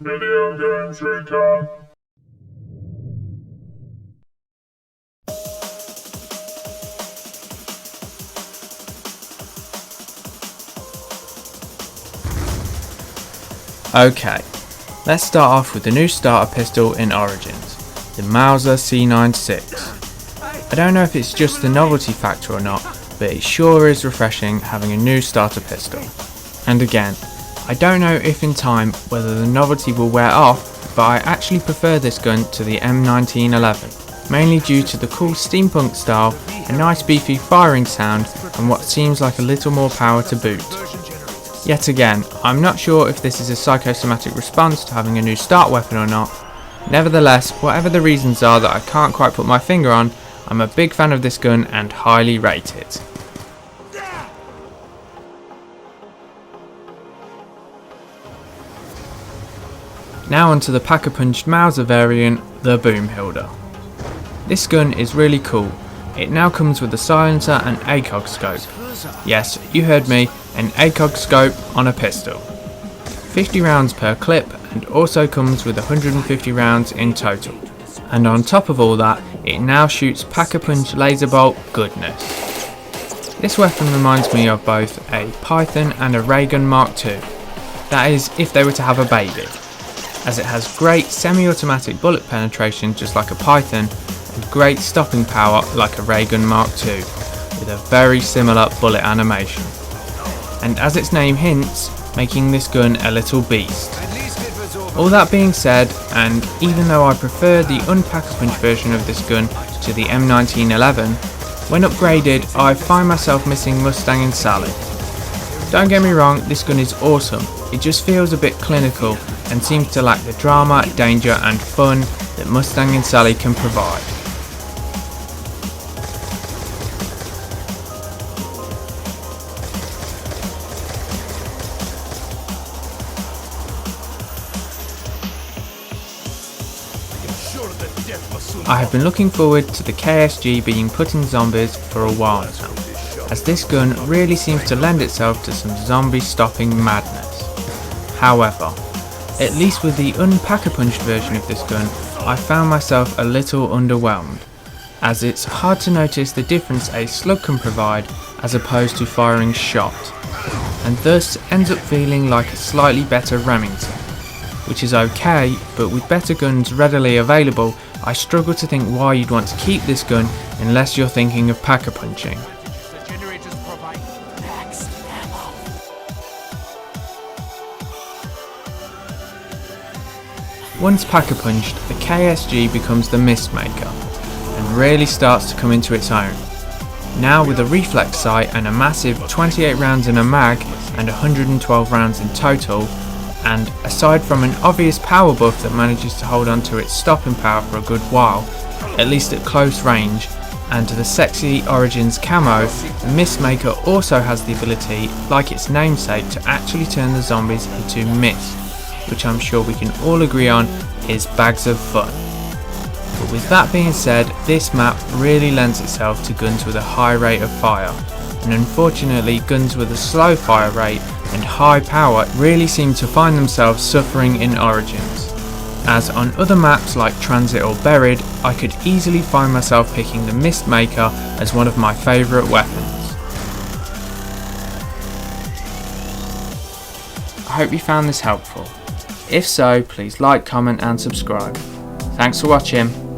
Video games recon. Okay, let's start off with the new starter pistol in Origins, the Mauser C96. I don't know if it's just the novelty factor or not, but it sure is refreshing having a new starter pistol. And again, I don't know if in time whether the novelty will wear off, but I actually prefer this gun to the M1911, mainly due to the cool steampunk style, a nice beefy firing sound, and what seems like a little more power to boot. Yet again, I'm not sure if this is a psychosomatic response to having a new start weapon or not. Nevertheless, whatever the reasons are that I can't quite put my finger on, I'm a big fan of this gun and highly rate it. Now onto the pack-a-punched Mauser variant, the Boomhilda. This gun is really cool. It now comes with a silencer and ACOG scope. Yes, you heard me, an ACOG scope on a pistol. 50 rounds per clip, and also comes with 150 rounds in total. And on top of all that, it now shoots pack-a-punch laser bolt goodness. This weapon reminds me of both a Python and a ray gun Mark II. That is, if they were to have a baby, as it has great semi-automatic bullet penetration just like a Python, and great stopping power like a ray gun Mark II, with a very similar bullet animation. And as its name hints, making this gun a little beast. All that being said, and even though I prefer the unpack-a-punch version of this gun to the M1911, when upgraded I find myself missing Mustang and Sally. Don't get me wrong, this gun is awesome, it just feels a bit clinical and seems to lack the drama, danger and fun that Mustang and Sally can provide. I have been looking forward to the KSG being put in zombies for a while now, as this gun really seems to lend itself to some zombie stopping madness. However, at least with the unpack-a-punched version of this gun, I found myself a little underwhelmed, as it's hard to notice the difference a slug can provide as opposed to firing shot, and thus ends up feeling like a slightly better Remington, which is okay, but with better guns readily available, I struggle to think why you'd want to keep this gun unless you're thinking of pack-a-punching. Once pack-a-punched, the KSG becomes the mist maker, and really starts to come into its own. Now with a reflex sight and a massive 28 rounds in a mag and 112 rounds in total, and aside from an obvious power buff that manages to hold on to its stopping power for a good while, at least at close range, and to the sexy Origins camo, the Mistmaker also has the ability, like its namesake, to actually turn the zombies into mist, which I'm sure we can all agree on is bags of fun. But with that being said, this map really lends itself to guns with a high rate of fire, and unfortunately guns with a slow fire rate and high power really seem to find themselves suffering in Origins, as on other maps like Transit or Buried, I could easily find myself picking the Mistmaker as one of my favourite weapons. I hope you found this helpful. If so, please like, comment and subscribe. Thanks for watching.